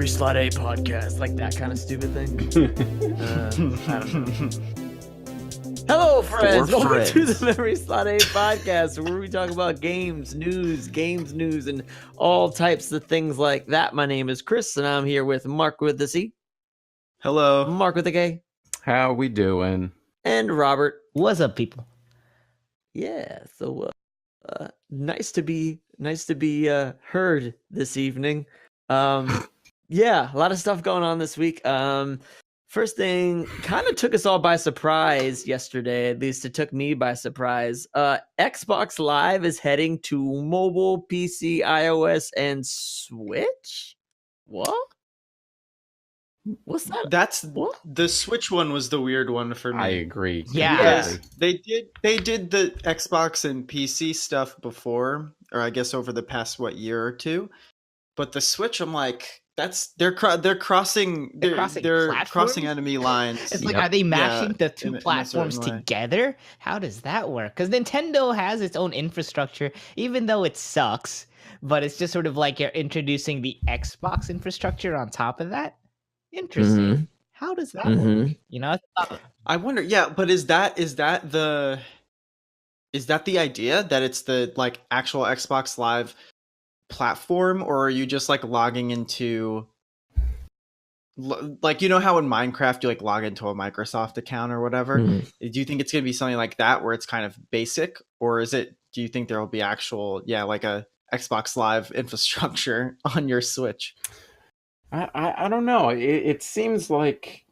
Slot A podcast, like that kind of stupid thing. I don't know. Hello, friends. Welcome to the Memory Slot A podcast, where we talk about games news, and all types of things like that. My name is Chris, and I'm here with Mark with the C. Hello. Mark with the K. How we doing? And Robert. What's up, people? Yeah. So, nice to be heard this evening. Yeah, a lot of stuff going on this week. First thing kind of took us all by surprise yesterday. At least it took me by surprise. Xbox Live is heading to mobile, PC, iOS, and Switch. What? What's that? That's what? The Switch one was the weird one for me. I agree. Yeah. They did the Xbox and PC stuff before, or I guess over the past year or two. But the Switch, I'm like, they're crossing enemy lines. It's like, are they mashing the two platforms together? How does that work? Because Nintendo has its own infrastructure, even though it sucks. But it's just sort of like you're introducing the Xbox infrastructure on top of that. Interesting. Mm-hmm. How does that work? You know, I wonder. Yeah, but is that the idea that it's the like actual Xbox Live platform, or are you just like logging into, like, you know how in Minecraft you like log into a Microsoft account or whatever? Do you think it's gonna be something like that where it's kind of basic, or do you think there will be actual like a Xbox Live infrastructure on your Switch? I don't know. It seems like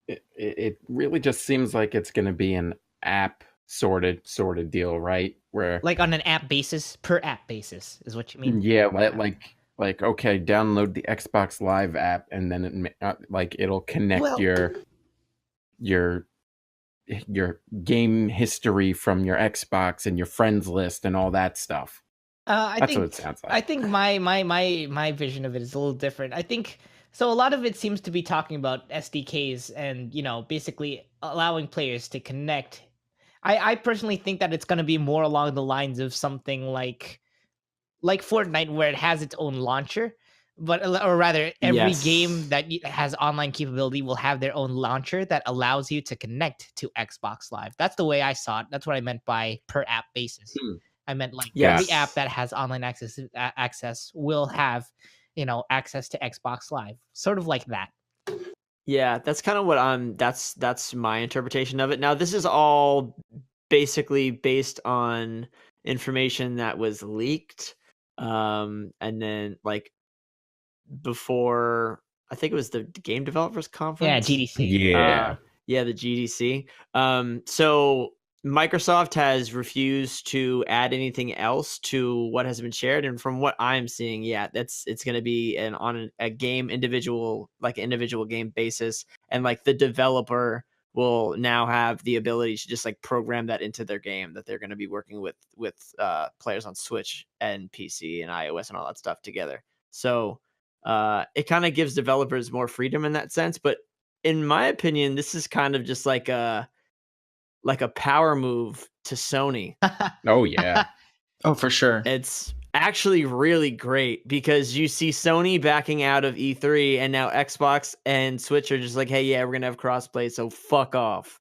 it really just seems like it's gonna be an app sort of deal, right? Where like on an app basis, per app basis is what you mean? Yeah, like okay, download the Xbox Live app, and then it'll connect your game history from your Xbox and your friends list and all that stuff. That's what it sounds like. I think my vision of it is a little different. I think so. A lot of it seems to be talking about SDKs and, you know, basically allowing players to connect. I personally think that it's going to be more along the lines of something like Fortnite, where it has its own launcher, or rather, every game that has online capability will have their own launcher that allows you to connect to Xbox Live. That's the way I saw it. That's what I meant by per app basis. I meant like every app that has online access will have, you know, access to Xbox Live, sort of like that. Yeah, that's kind of what that's my interpretation of it. Now, this is all basically based on information that was leaked. And then like before, I think it was the Game Developers Conference. Yeah, GDC. Yeah, the GDC. So Microsoft has refused to add anything else to what has been shared, and from what I'm seeing, it's going to be on a game individual game basis, and like the developer will now have the ability to just like program that into their game that they're going to be working with players on Switch and PC and iOS and all that stuff together. So it kind of gives developers more freedom in that sense, but in my opinion, this is kind of just like a power move to Sony. Oh yeah. Oh, for sure. It's actually really great because you see Sony backing out of E3, and now Xbox and Switch are just like, hey, yeah, we're going to have crossplay, so fuck off.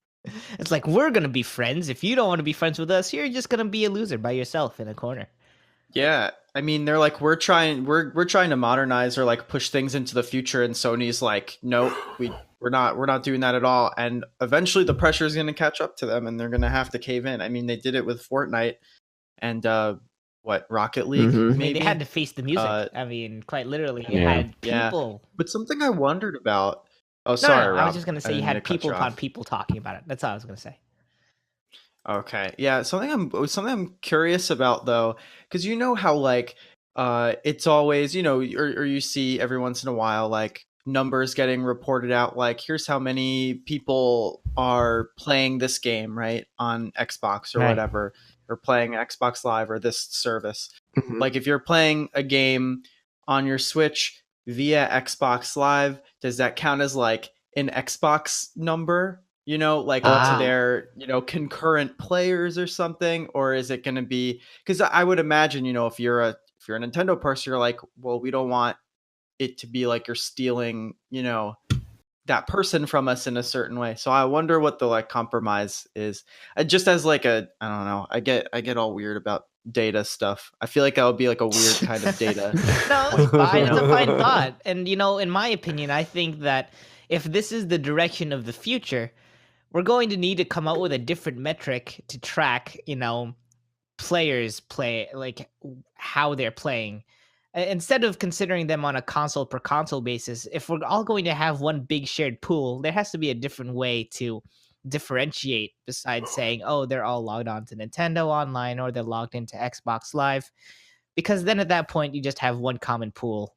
It's like, we're going to be friends. If you don't want to be friends with us, you're just going to be a loser by yourself in a corner. Yeah. I mean, they're like, we're trying to modernize or like push things into the future, and Sony's like, nope, we're not doing that at all. And eventually the pressure is going to catch up to them, and they're going to have to cave in. I mean, they did it with Fortnite and Rocket League. I mean, they had to face the music. I mean, quite literally, you had people. But something I wondered about. Oh, No, sorry, Rob. I was just going to say you had people upon people talking about it. That's all I was going to say. Okay, yeah. Something I'm curious about though, because you know how like it's always, you know, or you see every once in a while like numbers getting reported out, like here's how many people are playing this game, right, on Xbox or Right. whatever, or playing Xbox Live or this service. Mhm. Like if you're playing a game on your Switch via Xbox Live, does that count as like an Xbox number, like to their, concurrent players or something? Or is it going to be, because I would imagine, if you're a Nintendo person, you're like, well, we don't want it to be like you're stealing, that person from us in a certain way. So I wonder what the like compromise is. Just as like I don't know, I get all weird about data stuff. I feel like that would be like a weird kind of data. No, it's fine. It's a fine thought. And, in my opinion, I think that if this is the direction of the future, we're going to need to come up with a different metric to track, players play, like how they're playing. Instead of considering them on a console per console basis, if we're all going to have one big shared pool, there has to be a different way to differentiate besides saying, oh, they're all logged on to Nintendo Online or they're logged into Xbox Live. Because then at that point, you just have one common pool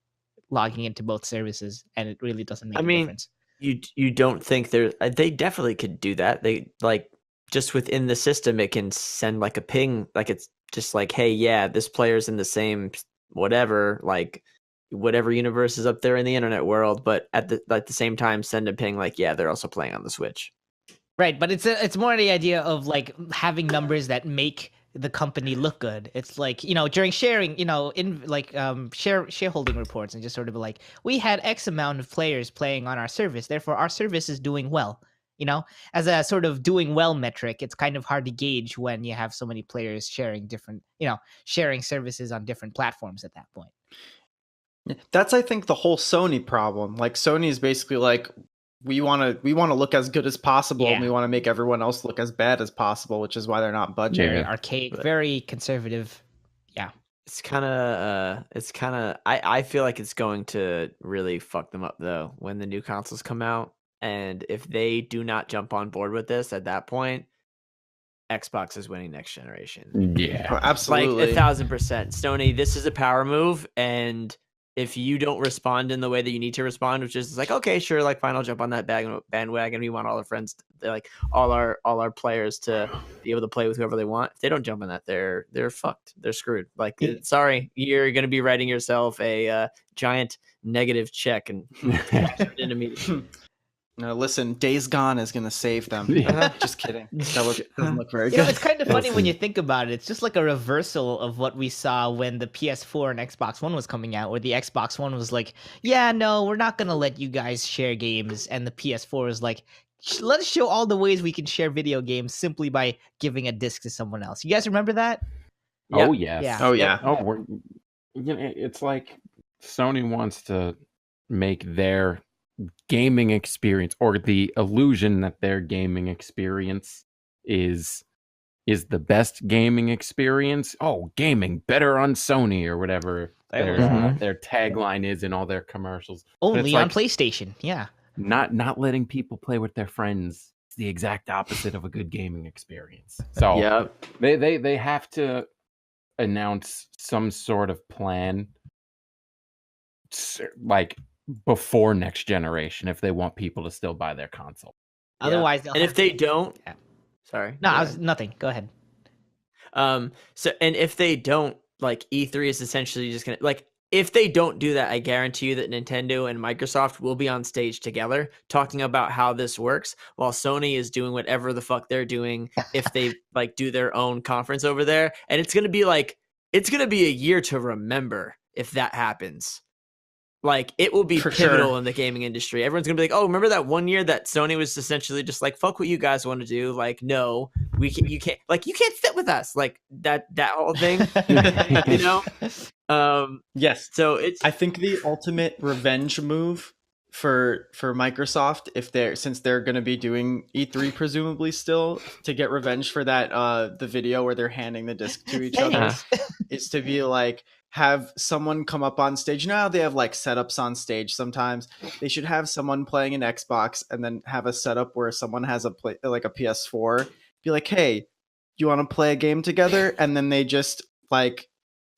logging into both services, and it really doesn't make a difference. You don't think they definitely could do that. They like just within the system, it can send like a ping, like it's just like, hey, yeah, this player's in the same whatever, like whatever universe is up there in the internet world, but at the same time send a ping like, yeah, they're also playing on the Switch. Right, but it's more the idea of like having numbers that make the company look good. It's like, during sharing, in like shareholding reports, and just sort of like, we had X amount of players playing on our service, therefore our service is doing well. As a sort of doing well metric, it's kind of hard to gauge when you have so many players sharing different, sharing services on different platforms at that point. That's, I think, the whole Sony problem. Like Sony is basically like, we want to look as good as possible, and we want to make everyone else look as bad as possible, which is why they're not budging. Very archaic, very conservative. Yeah. It's kind of I feel like it's going to really fuck them up though when the new consoles come out. And if they do not jump on board with this at that point, Xbox is winning next generation. Yeah. Oh, absolutely. Like 1,000%. Sony, this is a power move. And if you don't respond in the way that you need to respond, which is like, okay, sure, like fine, I'll jump on that bandwagon. We want all our friends, like all our players to be able to play with whoever they want. If they don't jump on that, they're fucked. They're screwed. Like, sorry, you're going to be writing yourself a giant negative check and turn it into media. No, listen, Days Gone is going to save them. Just kidding. That doesn't look very good. It's kind of funny when you think about it. It's just like a reversal of what we saw when the PS4 and Xbox One was coming out, where the Xbox One was like, yeah, no, we're not going to let you guys share games. And the PS4 was like, let's show all the ways we can share video games simply by giving a disc to someone else. You guys remember that? Yep. Oh, yes. Yeah. Oh, yeah. Oh, it's like Sony wants to make their gaming experience, or the illusion that their gaming experience is the best gaming experience. Oh, gaming better on Sony or whatever their tagline is in all their commercials. Only on PlayStation. Yeah. Not letting people play with their friends is the exact opposite of a good gaming experience. So yeah, they have to announce some sort of plan, like before next generation, if they want people to still buy their console. Otherwise, and if they don't, sorry, no, I was nothing. Go ahead. So, and if they don't, like, E3 is essentially just gonna, like, if they don't do that, I guarantee you that Nintendo and Microsoft will be on stage together talking about how this works, while Sony is doing whatever the fuck they're doing. If they like do their own conference over there, and it's gonna be a year to remember if that happens. Like, it will be pivotal in the gaming industry. Everyone's going to be like, oh, remember that one year that Sony was essentially just like, fuck what you guys want to do. Like, no, you can't sit with us. Like, that whole thing, Yes. So I think the ultimate revenge move for Microsoft, since they're going to be doing E3 presumably still, to get revenge for that, the video where they're handing the disc to each other, is to be like, have someone come up on stage. You know how they have like setups on stage sometimes? They should have someone playing an Xbox and then have a setup where someone has a PS4. Be like, hey, you want to play a game together? And then they just like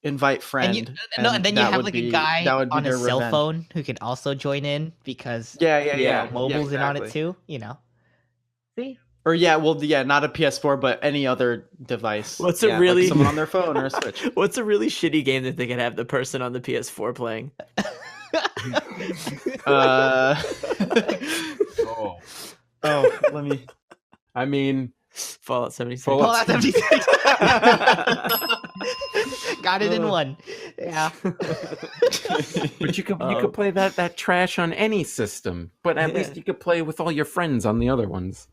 invite friend. And then you that have would like be- a guy that would be on a their cell revenge. phone who can also join in because Yeah. mobile's in on it exactly. too. You know, see. Or not a PS4, but any other device. What's yeah, a really like someone on their phone or a Switch? What's a really shitty game that they could have the person on the PS4 playing? Oh, Let me. I mean, Fallout 76. Fallout- Fallout 76. Got it in one. Yeah. but you could play that trash on any system, but at least you could play with all your friends on the other ones.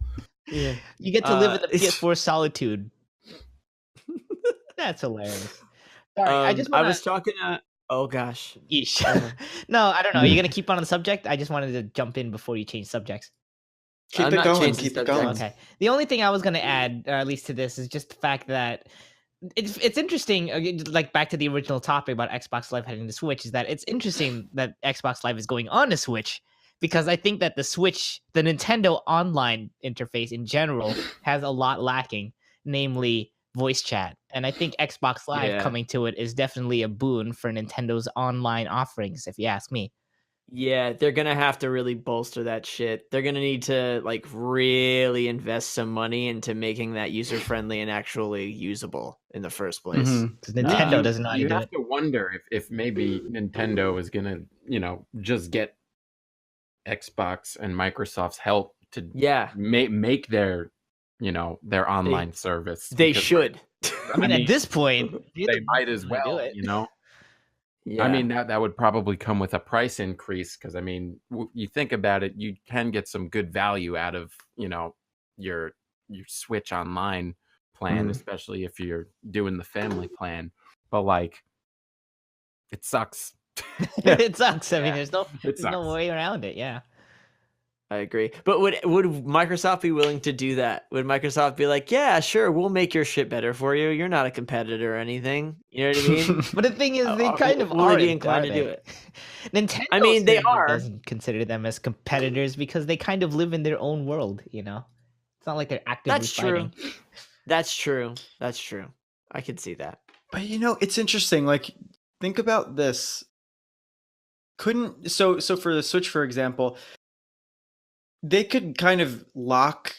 Yeah. You get to live in the PS4 solitude. That's hilarious. Sorry, I was talking to. Oh gosh. Yeesh. No, I don't know. Are you gonna keep on the subject? I just wanted to jump in before you change subjects. Keep I'm it not going. changing Keep it subjects. going. Okay. The only thing I was gonna add, or at least to this, is just the fact that it's interesting. Like back to the original topic about Xbox Live heading to Switch, is that it's interesting that Xbox Live is going on to Switch, because I think that the Nintendo online interface in general has a lot lacking, namely voice chat. And I think Xbox Live coming to it is definitely a boon for Nintendo's online offerings, if you ask me. Yeah, they're gonna have to really bolster that shit. They're gonna need to like really invest some money into making that user friendly and actually usable in the first place. Because Nintendo doesn't know how to You do have it. to wonder if maybe Nintendo is gonna, just get Xbox and Microsoft's help to make their their online service. They because, should. I mean, at this point, they might as well, do it. Yeah. I mean, that would probably come with a price increase, because I mean, you think about it, you can get some good value out of your Switch Online plan, especially if you're doing the family plan. But like, it sucks. It sucks. I mean, there's no sucks. way around it. Yeah. I agree. But would Microsoft be willing to do that? Would Microsoft be like, yeah, sure, we'll make your shit better for you. You're not a competitor or anything. You know what I mean? But the thing is, they kind of will are they be inclined to do it? Nintendo, I mean, they are. Doesn't consider them as competitors because they kind of live in their own world. It's not like they're actively fighting. That's true. I could see that. But it's interesting. Like, think about this. So for the Switch, for example, they could kind of lock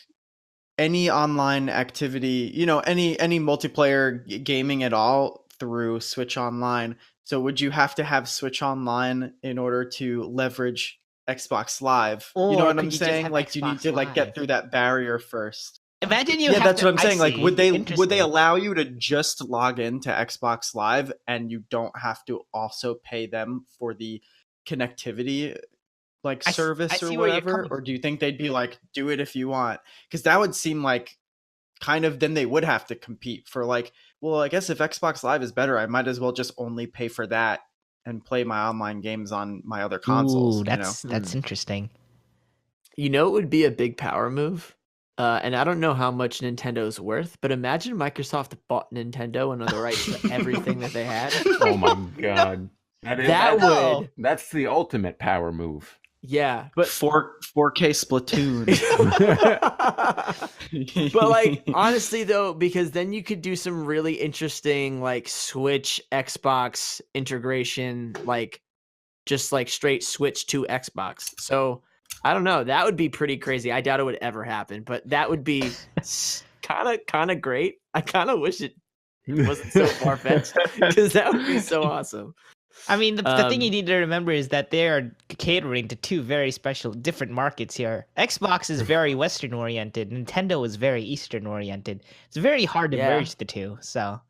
any online activity, any multiplayer gaming at all through Switch Online. So would you have to have Switch Online in order to leverage Xbox Live? Or you know what could I'm you just saying? have Like, do you need Xbox to get Live? through that barrier first? Imagine you. Yeah, have that's to, what I'm saying. I Like, see. would they Interesting. allow you to just log into Xbox Live and you don't have to also pay them for the connectivity service I or see where you're whatever? coming Or do you think they'd be like, do it if you want? Because that would seem like kind of, then they would have to compete for like, well, I guess if Xbox Live is better, I might as well just only pay for that and play my online games on my other consoles. Ooh, that's interesting. It would be a big power move. And I don't know how much Nintendo's worth, but imagine Microsoft bought Nintendo and the rights to everything that they had. Oh my god. That's the ultimate power move. Yeah, but 4K Splatoon. But like, honestly though, because then you could do some really interesting like Switch Xbox integration, like just like straight Switch to Xbox. So I don't know, that would be pretty crazy. I doubt it would ever happen, but that would be kind of great. I kind of wish it wasn't so far-fetched, because that would be so awesome. I mean, the thing you need to remember is that they are catering to two very special, different markets here. Xbox is very Western oriented. Nintendo is very Eastern oriented. It's very hard to merge the two. So,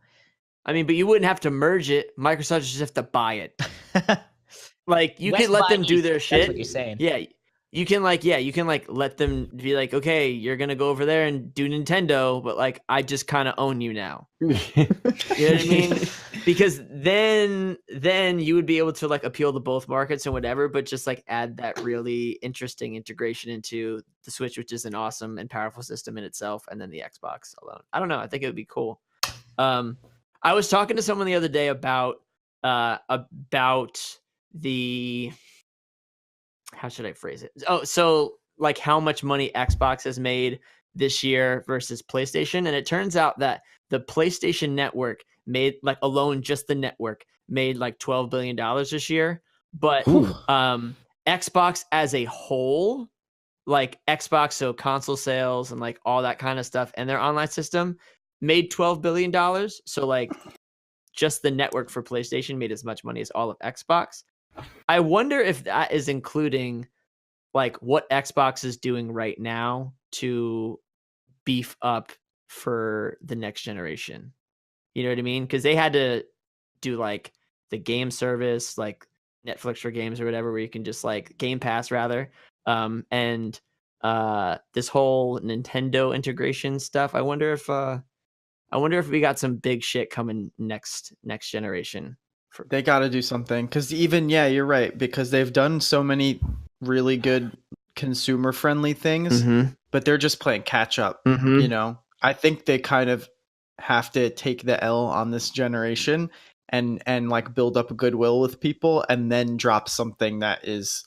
I mean, but you wouldn't have to merge it. Microsoft just have to buy it. Like, you West could let by them do East, their shit. That's what you're saying. Yeah, you can let them be like, okay, you're gonna go over there and do Nintendo, but like, I just kind of own you now. You know what I mean? Because then you would be able to like appeal to both markets and whatever, but just like add that really interesting integration into the Switch, which is an awesome and powerful system in itself, and then the Xbox alone. I don't know. I think it would be cool. I was talking to someone the other day about the, how should I phrase it? Oh, so like how much money Xbox has made this year versus PlayStation. And it turns out that the PlayStation Network made like alone just the network made like $12 billion this year, but Xbox as a whole, like Xbox, so console sales and like all that kind of stuff, and their online system made $12 billion. So like just the network for PlayStation made as much money as all of Xbox. I wonder if that is including like what Xbox is doing right now to beef up for the next generation. You know what I mean? Because they had to do like the game service, like Netflix for games or whatever, where you can just like Game Pass rather, and this whole Nintendo integration stuff. I wonder if we got some big shit coming next generation. They got to do something, because even you're right, because they've done so many really good consumer friendly things, but they're just playing catch up. You know, I think they kind of have to take the L on this generation and like build up a goodwill with people, and then drop something that is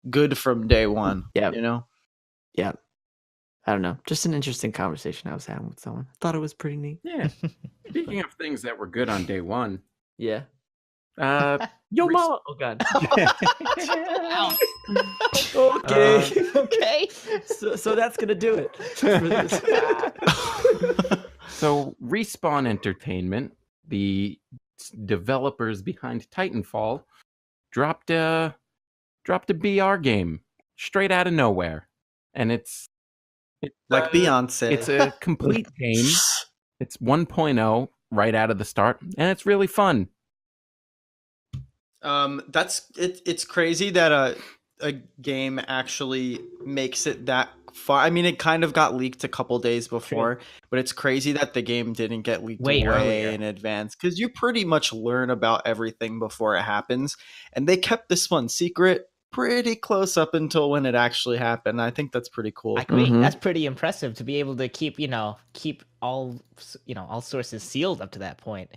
good from day one. Yeah, you know. Yeah, I don't know. Just an interesting conversation I was having with someone. Thought it was pretty neat. Yeah. Speaking of things that were good on day one. Yeah. Yo, mama. Oh God. Okay. Okay. So that's gonna do it. So Respawn Entertainment, the developers behind Titanfall, dropped a BR game straight out of nowhere, and it's like Beyonce. It's a complete game. It's 1.0 right out of the start, and it's really fun. That's it. It's crazy that a game actually makes it that far. I mean, it kind of got leaked a couple days before, but it's crazy that the game didn't get leaked way in advance, because you pretty much learn about everything before it happens, and they kept this one secret pretty close up until when it actually happened. I think that's pretty cool. I agree. That's pretty impressive to be able to keep all sources sealed up to that point.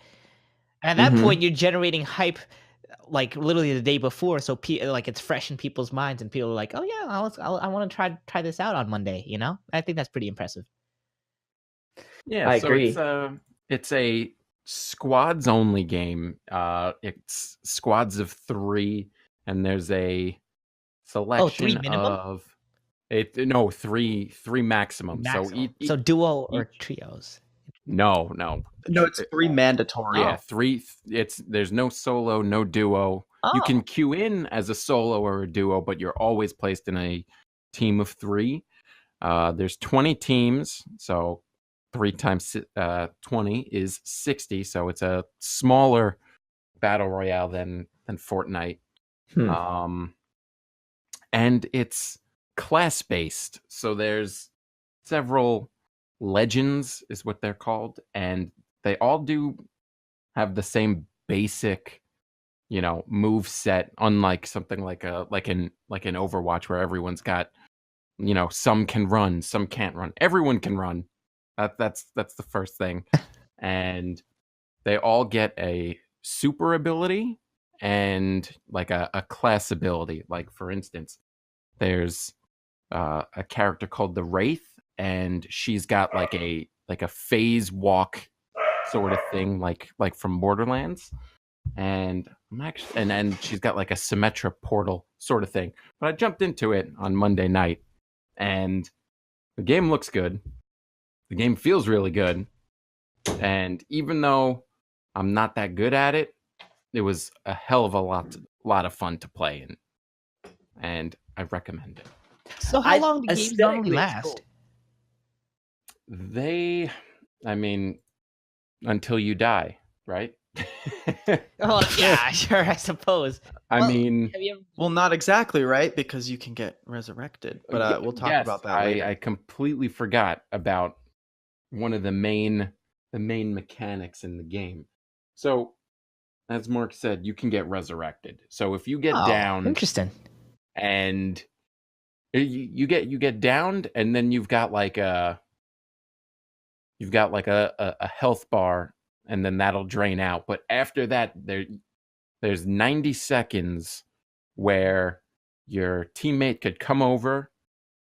And at that point, you're generating hype like literally the day before, so like it's fresh in people's minds, and people are like, "Oh yeah, I want to try this out on Monday." You know, I think that's pretty impressive. Yeah, I agree. It's a squads only game. It's squads of 3, and there's a selection 3 minimum? of three maximum. So duo or trios? No, it's 3 mandatory. Yeah, 3. There's no solo, no duo. You can queue in as a solo or a duo, but you're always placed in a team of 3. There's 20 teams, so 3 times 20 is 60. So it's a smaller battle royale than Fortnite. And it's class based. So there's several legends is what they're called, and they all do have the same basic move set, unlike something like an Overwatch where everyone's got some can run, some can't run. Everyone can run. That's the first thing. And they all get a super ability and like a class ability. Like for instance, there's a character called the Wraith, and she's got like a phase walk sort of thing, like from Borderlands, and and she's got like a Symmetra portal sort of thing. But I jumped into it on Monday night, and the game looks good. The game feels really good, and even though I'm not that good at it, it was a hell of a lot of fun to play, and I recommend it. So how long do games normally last? Until you die, right? Oh yeah, sure, I suppose. Well, not exactly, right? Because you can get resurrected. But we'll talk about that later. I completely forgot about one of the main mechanics in the game. So, as Mark said, you can get resurrected. So if you get downed, interesting, and you get downed, and then you've got like a health bar, and then that'll drain out. But after that, there's 90 seconds where your teammate could come over,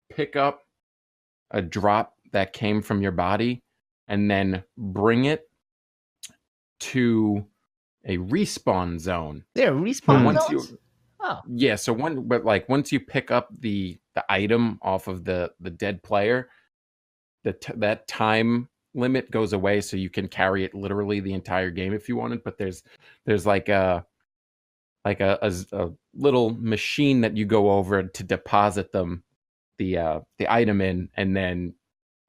pick up a drop that came from your body, and then bring it to a respawn zone. There are respawn once zones? you Oh. Yeah, so once you pick up the item off of the dead player, that time limit goes away, so you can carry it literally the entire game if you wanted. But there's like a little machine that you go over to deposit the item in, and then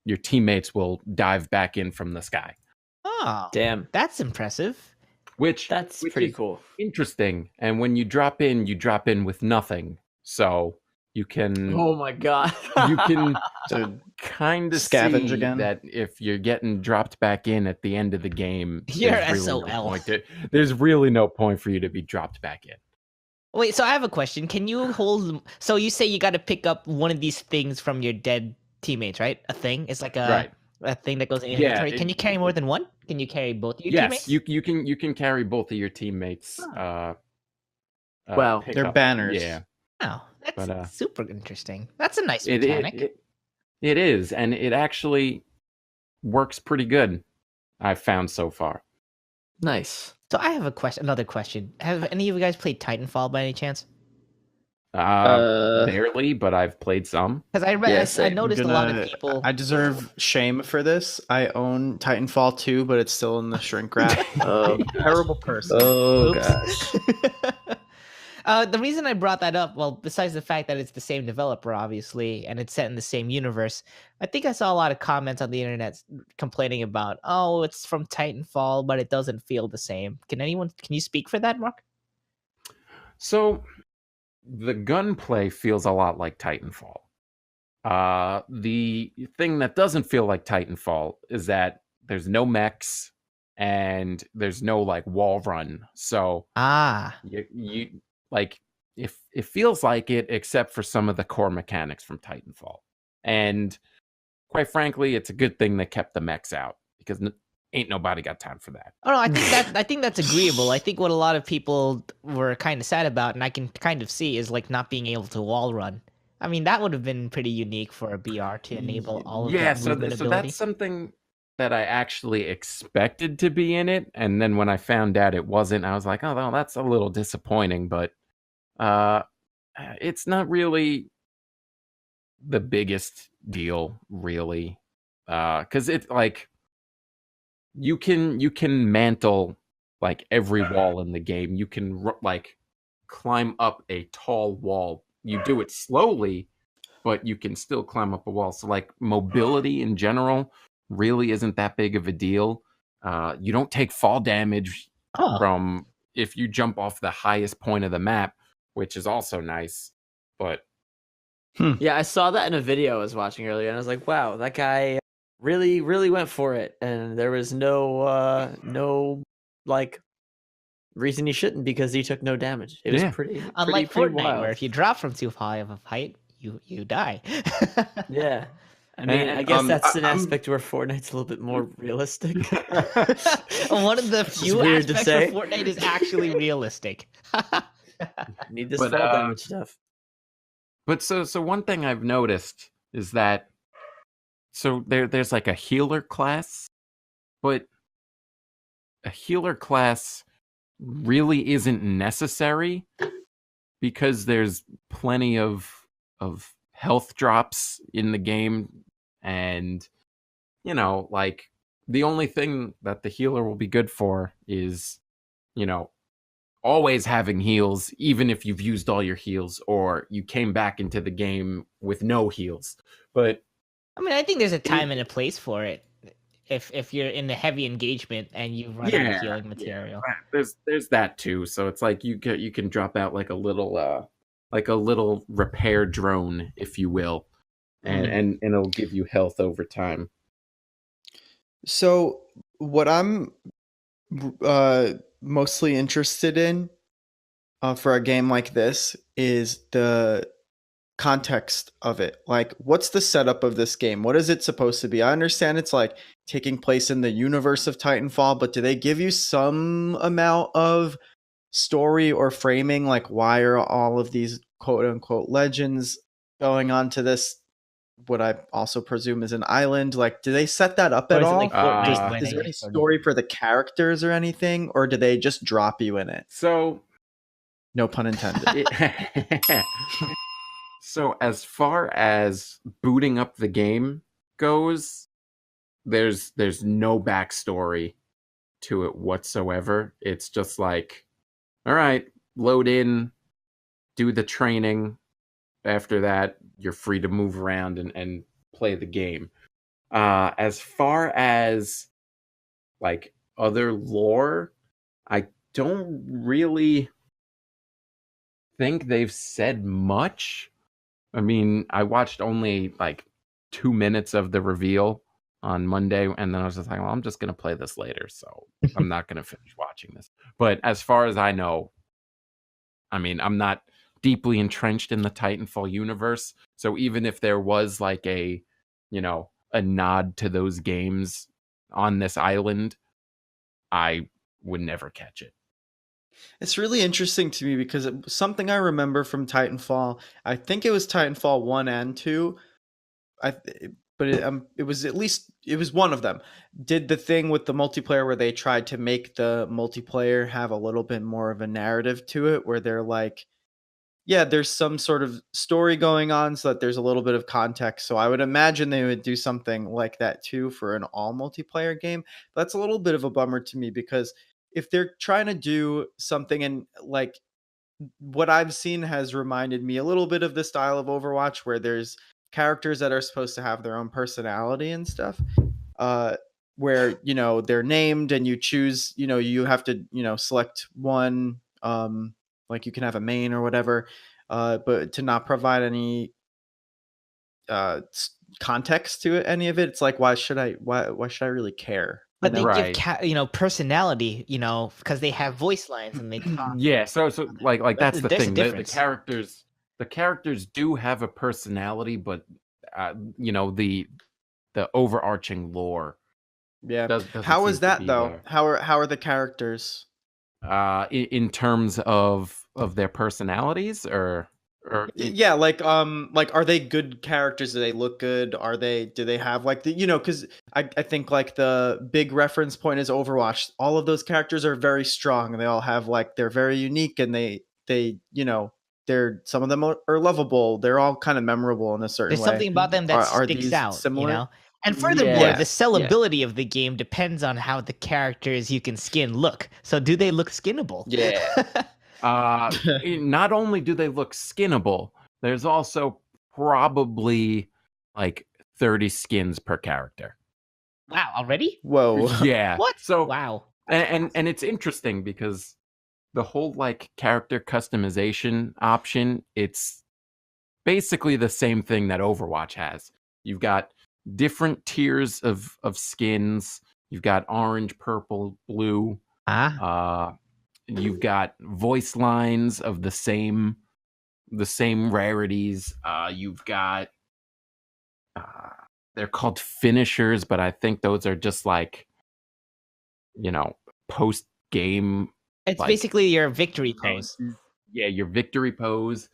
your teammates will dive back in from the sky. Oh, Damn, that's impressive. Which pretty is cool. interesting. And when you drop in with nothing, so you can Oh my god, you can To kind of scavenge see again. that if you're getting dropped back in at the end of the game, You're there's really SOL. there's really no point for you to be dropped back in. Wait, so I have a question. Can you hold? So you say you got to pick up one of these things from your dead teammates, right? A thing. It's like a thing that goes in your Yeah, inventory. Can you carry more than one? Can you carry both of your Yes, teammates? you can carry both of your teammates. Wow. pick They're up. banners. Yeah, Oh, that's But, super interesting. That's a nice it mechanic. it is, and it actually works pretty good. I've found so far. nice. So I have another question. Have any of you guys played Titanfall by any chance? Barely, but I've played some. Because I read, Yeah, I same. noticed a lot of people. I deserve shame for this. I own Titanfall 2, but it's still in the shrink wrap. Terrible person. Oh Oops. gosh. The reason I brought that up, well, besides the fact that it's the same developer, obviously, and it's set in the same universe, I think I saw a lot of comments on the internet complaining about, oh, it's from Titanfall, but it doesn't feel the same. Can you speak for that, Mark? So the gunplay feels a lot like Titanfall. The thing that doesn't feel like Titanfall is that there's no mechs and there's no like wall run. So you like if it feels like it, except for some of the core mechanics from Titanfall. And quite frankly, it's a good thing they kept the mechs out, because ain't nobody got time for that. Oh no, I think that's agreeable. I think what a lot of people were kind of sad about, and I can kind of see, is like not being able to wall run. I mean, that would have been pretty unique for a BR to enable all of that movement so ability. that's something that I actually expected to be in it, and then when I found out it wasn't, I was like, oh, well, that's a little disappointing. But it's not really the biggest deal, really, because it's like you can mantle like every wall in the game. You can like climb up a tall wall. You do it slowly, but you can still climb up a wall. So like mobility in general really isn't that big of a deal. You don't take fall damage from if you jump off the highest point of the map, which is also nice. But Yeah, I saw that in a video I was watching earlier, and I was like, wow, that guy really, really went for it. And there was no like reason he shouldn't, because he took no damage. It was pretty Unlike pretty Fortnite, wild. where if you drop from too high of a height, you die. Yeah. I mean, I guess that's an aspect where Fortnite's a little bit more realistic. One of the few weird to aspects say. of Fortnite is actually realistic. Need this But, fall damage stuff. But so one thing I've noticed is that there's like a healer class, but a healer class really isn't necessary, because there's plenty of health drops in the game, and like the only thing that the healer will be good for is always having heals, even if you've used all your heals or you came back into the game with no heals. But I mean, I think there's a time and a place for it. If you're in the heavy engagement and you run out of healing material, there's that too. So it's like you can drop out like a little repair drone, if you will, and it'll give you health over time. So what I'm mostly interested in for a game like this is the context of it. Like, what's the setup of this game? What is it supposed to be? I understand it's like taking place in the universe of Titanfall, but do they give you some amount of story or framing? Like, why are all of these quote unquote legends going on to this what I also presume is an island. Like, do they set that up Or at is it all? like Fortnite? where Is they there any just sort of- story for the characters or anything, or do they just drop you in it? So No pun intended. so as far as booting up the game goes, there's no backstory to it whatsoever. It's just like, all right, load in, do the training. After that, you're free to move around and play the game. As far as like other lore, I don't really think they've said much. I mean, I watched only like 2 minutes of the reveal on Monday, and then I was just like, well, I'm just going to play this later, so I'm not going to finish watching this. But as far as I know, I mean, I'm not deeply entrenched in the Titanfall universe, so even if there was like a, you know, a nod to those games on this island, I would never catch it. It's really interesting to me because something I remember from Titanfall, I think it was Titanfall 1 and 2. It was at least it was one of them. Did the thing with the multiplayer where they tried to make the multiplayer have a little bit more of a narrative to it, where they're like, yeah, there's some sort of story going on so that there's a little bit of context. So I would imagine they would do something like that too for an all multiplayer game. That's a little bit of a bummer to me because if they're trying to do something, and like what I've seen has reminded me a little bit of the style of Overwatch where there's characters that are supposed to have their own personality and stuff. Uh where, you know, they're named and you choose, you know, you have to, you know, select one, like you can have a main or whatever, but to not provide any context to it, any of it, it's like, why should I really care? But they Right. give personality, because they have voice lines and they talk. Yeah, so like that's the There's a thing. difference. The characters do have a personality, but you know, the overarching lore Yeah. doesn't How seem is to that be though? there. How are the characters? In terms of their personalities, or Yeah, like are they good characters? Do they look good? Do they have like the, you know, because I think like the big reference point is Overwatch. All of those characters are very strong. They all have like, they're very unique, and they you know, they're, some of them are lovable. They're all kind of memorable in a certain There's way. something about them that Are sticks these out, similar? And furthermore, Yeah, the sellability of the game depends on how the characters you can skin look. So do they look skinnable? Yeah. not only do they look skinnable, there's also probably like 30 skins per character. Wow, already? Whoa. Yeah. What? So Wow. and it's interesting because the whole like character customization option, it's basically the same thing that Overwatch has. You've got different tiers of skins. You've got orange, purple, blue. You've got voice lines of the same rarities. You've got they're called finishers, but I think those are just like, you know, post game. It's like, basically your victory pose. Yeah, your victory pose.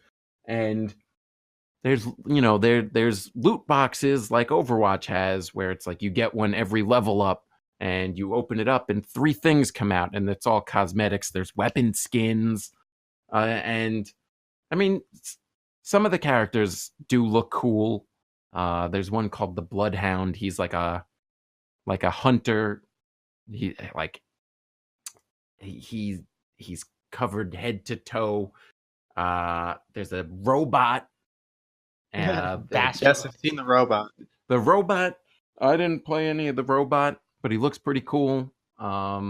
And there's, you know, there's loot boxes like Overwatch has, where it's like you get one every level up, and you open it up and 3 things come out, and it's all cosmetics. There's weapon skins, and I mean, some of the characters do look cool. There's one called the Bloodhound. He's like a hunter. He's covered head to toe. There's a robot. Bastard. Yes, I've seen the robot. The robot, I didn't play any of the robot, but he looks pretty cool. I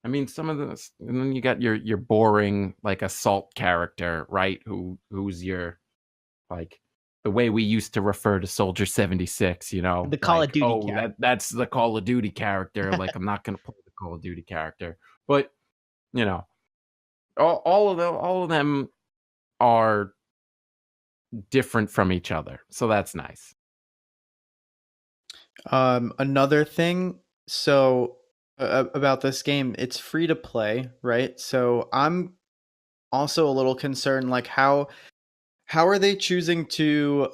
mean, some of this, and then you got your boring like assault character, right? Who's your, like, the way we used to refer to Soldier 76, you know, The Call like, of Duty oh, character. that's the Call of Duty character. Like, I'm not gonna play the Call of Duty character, but you know, all of them are different from each other, so that's nice. Another thing, so about this game, it's free to play, right? So I'm also a little concerned, like how How are they choosing to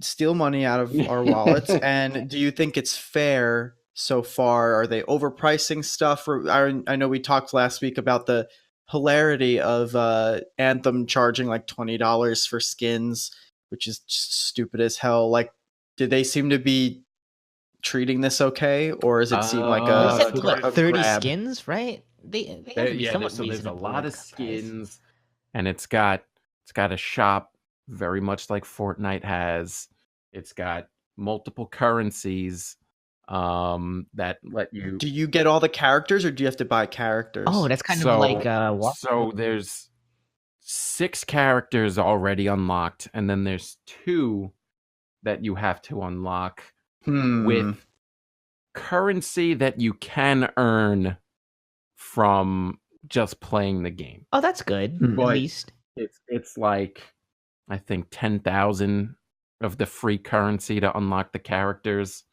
steal money out of our wallets? And do you think it's fair so far? Are they overpricing stuff? I know we talked last week about the hilarity of Anthem charging like $20 for skins, which is just stupid as hell. Like, did they seem to be treating this okay, or does it seem like They Uh, said a what 30 grab? skins, right? They have to be somewhat so there's a reasonable lot of price. skins, and it's got a shop very much like Fortnite has. It's got multiple currencies that let you. Do you get all the characters, or do you have to buy characters? Oh, that's kind So- of like So there's 6 characters already unlocked, and then there's 2 that you have to unlock with currency that you can earn from just playing the game. Oh, that's good. At Right. least. It's like, I think 10,000 of the free currency to unlock the characters.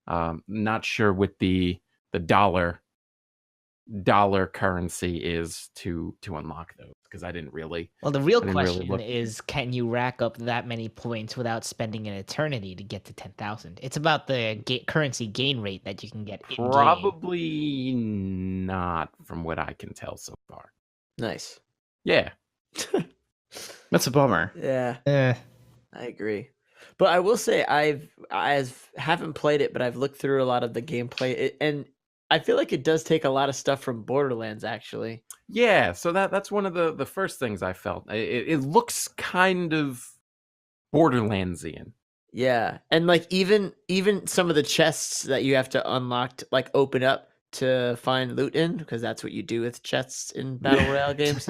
Not sure what the dollar currency is to unlock those, because I didn't really. Well, the real I didn't really question look. is, can you rack up that many points without spending an eternity to get to 10,000? It's about the currency gain rate that you can get in-game. Probably not, from what I can tell so far. Nice. Yeah. That's a bummer. Yeah, Eh. I agree. But I will say I haven't played it, but I've looked through a lot of the gameplay, and I feel like it does take a lot of stuff from Borderlands, actually. Yeah, so that's one of the first things I felt. It looks kind of Borderlandsian. Yeah, and like even some of the chests that you have to unlock, like open up to find loot in, because that's what you do with chests in battle royale games.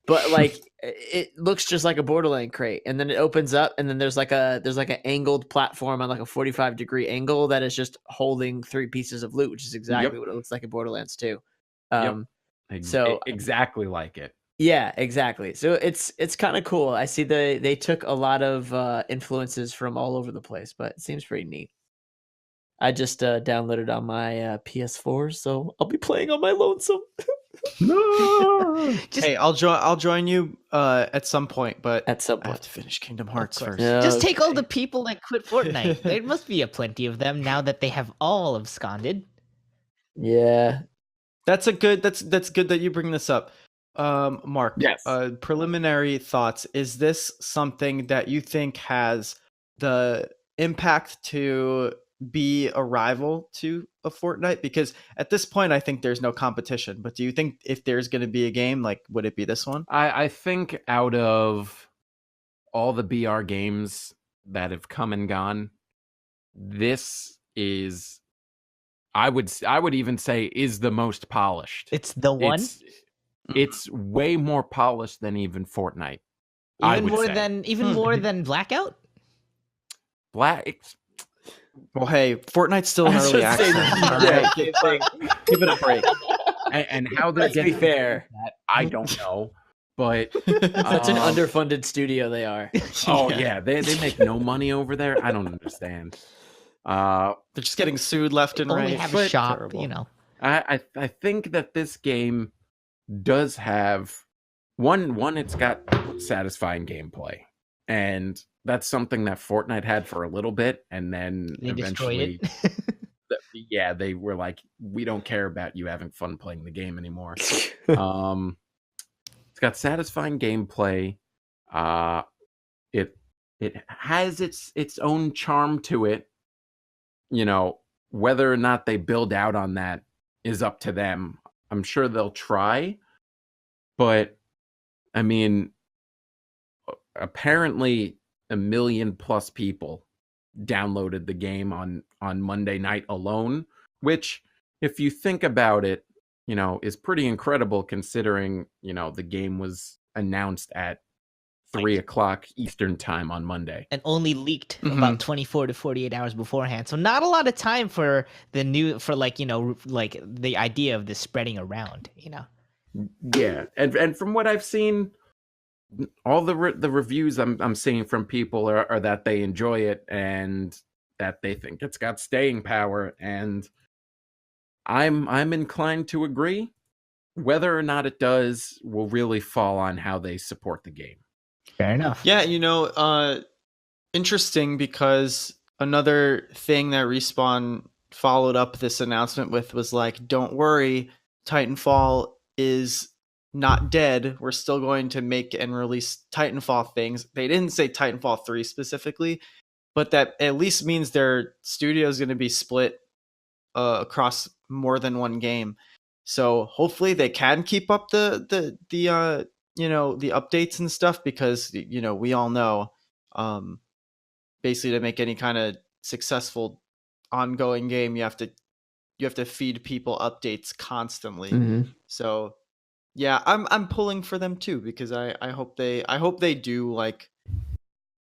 But like it looks just like a Borderland crate, and then it opens up, and then there's like an angled platform on like a 45-degree angle that is just holding 3 pieces of loot, which is exactly what it looks like in Borderlands 2. So exactly like it. yeah, exactly. So it's kind of cool. I see they took a lot of influences from all over the place, but it seems pretty neat. I just downloaded on my PS4, so I'll be playing on my lonesome. Hey, I'll join you at some point, but At some I have point. to finish Kingdom Hearts course. first. Yeah. Just take all Okay. the people that quit Fortnite. There must be a plenty of them now that they have all absconded. Yeah. That's good that you bring this up. Mark, Yes. Preliminary thoughts. Is this something that you think has the impact to be a rival to a Fortnite? Because at this point, I think there's no competition. But do you think if there's going to be a game, like, would it be this one? I think out of all the BR games that have come and gone, this is, I would even say, is the most polished. It's the one. It's way more polished than even Fortnite. I Even would more say. than more than Blackout. Well, hey, Fortnite's still in I was early just saying access. the All right, same thing. give it a break. And how they're Let's be getting fair. that, I don't know. But Such an Um, underfunded studio they are. oh yeah, they make no money over there. I don't understand. They're just getting sued left and Only right. have a But shop, terrible. you know. I think that this game does have one. It's got satisfying gameplay, and that's something that Fortnite had for a little bit, and then They destroyed eventually, it. they were like, we don't care about you having fun playing the game anymore. It's got satisfying gameplay. It has its own charm to it. You know, whether or not they build out on that is up to them. I'm sure they'll try, but I mean, apparently 1 million plus people downloaded the game on Monday night alone, which, if you think about it, you know, is pretty incredible considering, you know, the game was announced at 3:00 Eastern time on Monday. And only leaked Mhm. about 24 to 48 hours beforehand. So not a lot of time for the the idea of this spreading around, you know. Yeah, and from what I've seen, all the reviews I'm seeing from people are that they enjoy it and that they think it's got staying power, and I'm inclined to agree. Whether or not it does will really fall on how they support the game. Fair enough. Yeah, interesting, because another thing that Respawn followed up this announcement with was like, don't worry, Titanfall is not dead. We're still going to make and release Titanfall things. They didn't say Titanfall 3 specifically, but that at least means their studio is going to be split across more than one game. So hopefully they can keep up the the updates and stuff, because we all know, basically, to make any kind of successful ongoing game, you have to feed people updates constantly. Mm-hmm. So yeah, I'm pulling for them too, because I hope they do like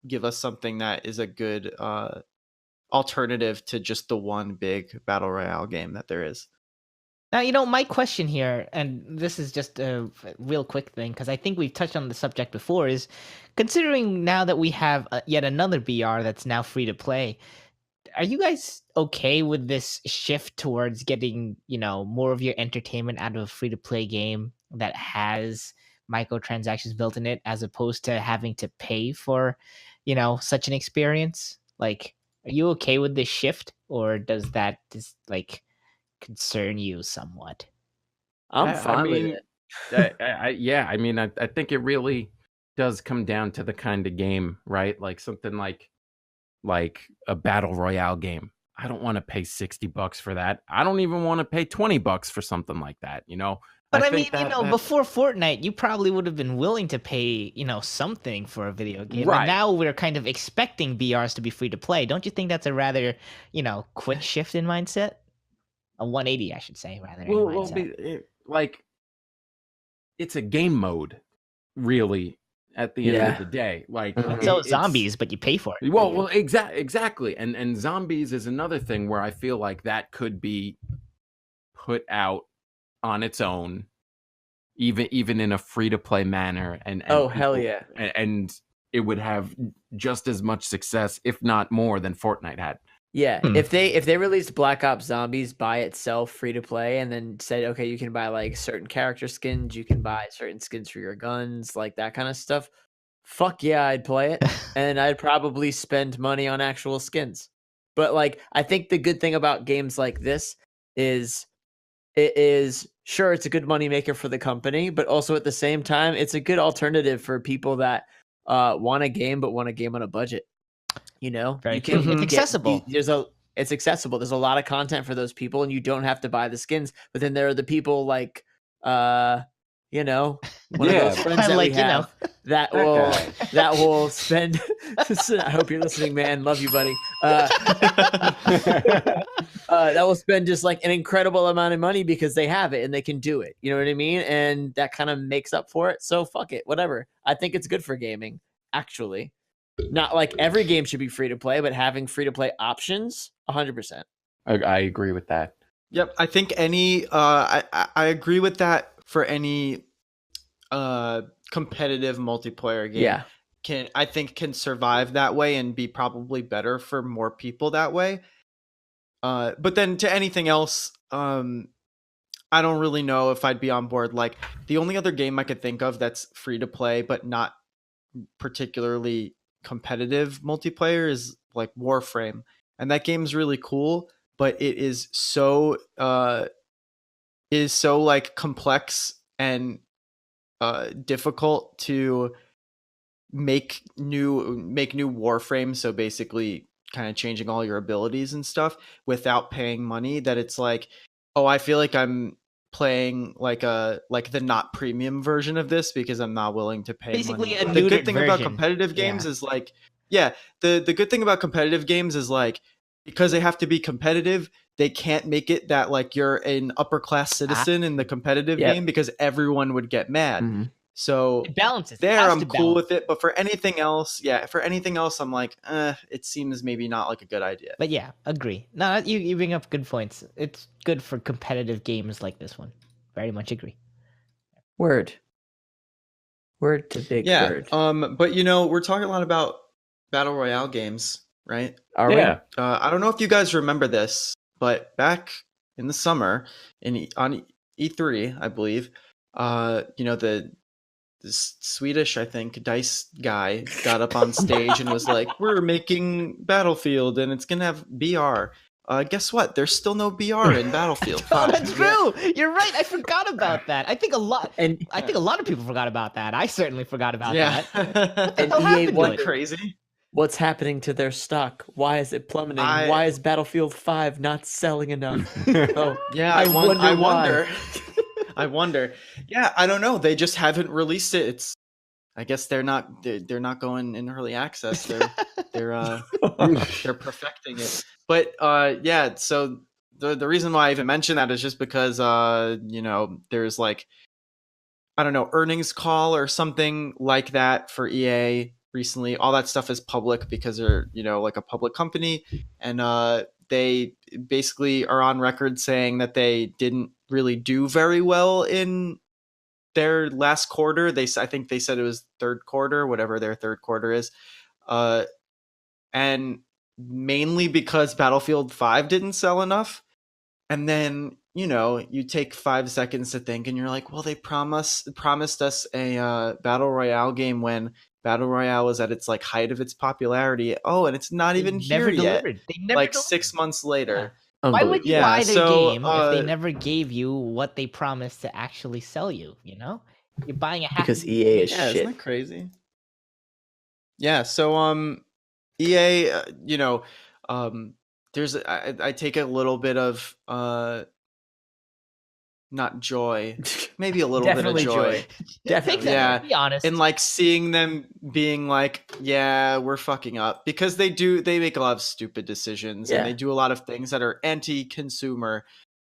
give us something that is a good alternative to just the one big battle royale game that there is. Now, my question here, and this is just a real quick thing, because I think we've touched on the subject before, is considering now that we have yet another BR that's now free to play, are you guys okay with this shift towards getting, more of your entertainment out of a free to play game that has microtransactions built in it, as opposed to having to pay for, such an experience? Like, are you okay with this shift, or does that just concern you somewhat? I'm fine with it. I think it really does come down to the kind of game, right? Like something like a battle royale game. I don't want to pay $60 for that. I don't even want to pay $20 for something like that. But I think mean, that- before Fortnite, you probably would have been willing to pay, something for a video game. Right. And now we're kind of expecting BRs to be free to play. Don't you think that's a rather, quick shift in mindset? A 180, I should say, rather. It's a game mode, really. At the end of the day, So zombies, but you pay for it. Well, exactly. And zombies is another thing where I feel like that could be put out on its own, even in a free to play manner. And Hell yeah! And it would have just as much success, if not more, than Fortnite had. Yeah, if they released Black Ops Zombies by itself free to play, and then said, okay, you can buy like certain character skins, you can buy certain skins for your guns, like that kind of stuff. Fuck yeah, I'd play it, and I'd probably spend money on actual skins. But like, I think the good thing about games like this is it is sure it's a good money maker for the company, but also at the same time, it's a good alternative for people that want a game but want a game on a budget. Very true. It's accessible. It's accessible. There's a lot of content for those people, and you don't have to buy the skins. But then there are the people like, one of those friends that we have that will spend. I hope you're listening, man. Love you, buddy. That will spend just like an incredible amount of money because they have it and they can do it. You know what I mean? And that kind of makes up for it. So fuck it, whatever. I think it's good for gaming, actually. Not like every game should be free to play, but having free to play options, 100%. I agree with that. Yep, I think I agree with that for any competitive multiplayer game. Yeah, can survive that way and be probably better for more people that way. But then to anything else, I don't really know if I'd be on board. Like the only other game I could think of that's free to play but not particularly competitive multiplayer is like Warframe, and that game's really cool, but it is so like complex and difficult to make new Warframe, so basically kind of changing all your abilities and stuff without paying money, that it's like, oh, I feel like I'm playing like the not premium version of this because I'm not willing to pay Basically money. a The good neutered thing about version. competitive games is like, the good thing about competitive games is like, because they have to be competitive, they can't make it that like you're an upper class citizen in the competitive game, because everyone would get mad. Mm-hmm. So It balances. there, It has I'm to cool balance. with it. But for anything else, I'm like, it seems maybe not like a good idea. But yeah, agree. No, you bring up good points. It's good for competitive games like this one. Very much agree. word to Big Bird. But we're talking a lot about battle royale games, right? Are we? I don't know if you guys remember this, but back in the summer on E3, I believe, the this Swedish, I think, dice guy got up on stage and was like, "We're making Battlefield, and it's gonna have BR." Guess what? There's still no BR in Battlefield Oh, 5. that's true. You're right. I forgot about that. I think a lot of people forgot about that. I certainly forgot about Yeah. that. And hell EA happened to what it? Crazy. What's happening to their stock? Why is it plummeting? Why is Battlefield 5 not selling enough? Oh, Yeah, I wonder wonder. why. I wonder. Yeah, I don't know. They just haven't released it. It's. I guess they're not going in early access. They're perfecting it. But yeah. So the reason why I even mentioned that is just because there's like, I don't know, earnings call or something like that for EA recently. All that stuff is public because they're, like a public company, and they basically are on record saying that they didn't really do very well in their last quarter. I think they said it was third quarter, whatever their third quarter is. And mainly because Battlefield 5 didn't sell enough. And then, you take 5 seconds to think and you're like, well, they promised us a Battle Royale game when Battle Royale was at its like height of its popularity. Oh, and it's not even here yet. They never Like delivered. 6 months later. Yeah. Why would you buy their so, game if they never gave you what they promised to actually sell you? You're buying a half. Because EA is Yeah, shit. isn't that crazy? Yeah, so EA, there's I take a little bit of not joy, maybe a little Definitely bit of joy. Definitely. Yeah. Be honest. And like seeing them being like, yeah, we're fucking up, because they make a lot of stupid decisions and they do a lot of things that are anti-consumer.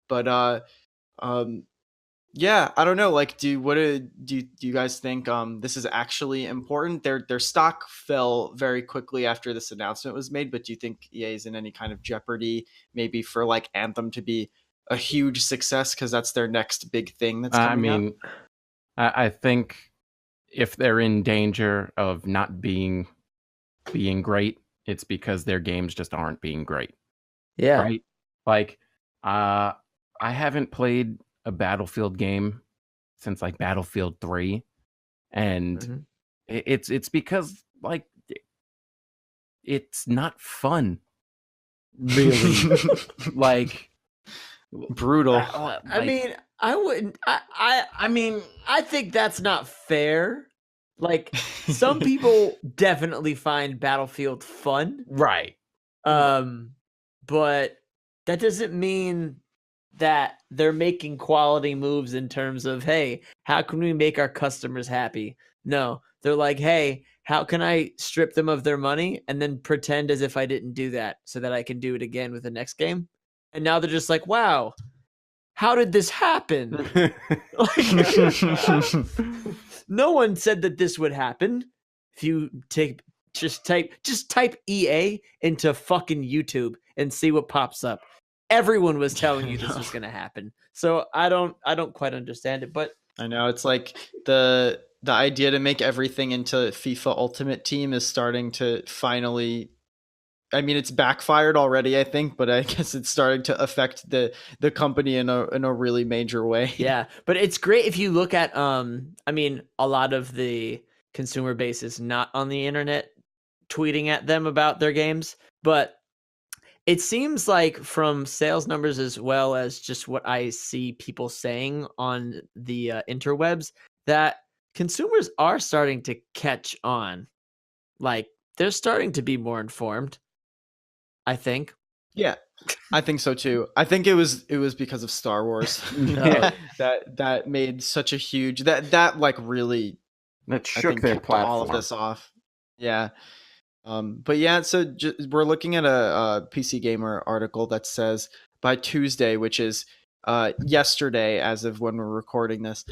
But yeah, I don't know. Like, do you guys think this is actually important? Their stock fell very quickly after this announcement was made, but do you think EA is in any kind of jeopardy, maybe for like Anthem to be a huge success because that's their next big thing that's coming up? I think if they're in danger of not being great, it's because their games just aren't being great. Yeah. Right? Like, I haven't played a Battlefield game since like Battlefield 3, and it's because like it's not fun, really. Like, brutal. I mean, I wouldn't. I mean, I think that's not fair. Like, some people definitely find Battlefield fun, right? But that doesn't mean that they're making quality moves in terms of, hey, how can we make our customers happy? No, they're like, hey, how can I strip them of their money and then pretend as if I didn't do that so that I can do it again with the next game? And now they're just like, wow, how did this happen? No one said that this would happen. If you just type EA into fucking YouTube and see what pops up. Everyone was telling you this was going to happen. So I don't quite understand it, but I know it's like the idea to make everything into FIFA Ultimate Team is starting to finally, I mean, it's backfired already, I think, but I guess it's starting to affect the company in a really major way. Yeah, but it's great if you look at I mean, a lot of the consumer base is not on the internet tweeting at them about their games, but it seems like from sales numbers as well as just what I see people saying on the interwebs that consumers are starting to catch on. Like, they're starting to be more informed, I think. Yeah, I think so too. I think it was because of Star Wars. that made such a huge that like really that shook their platform. All of this off. Yeah. But yeah, so we're looking at a PC Gamer article that says by Tuesday, which is yesterday as of when we're recording this,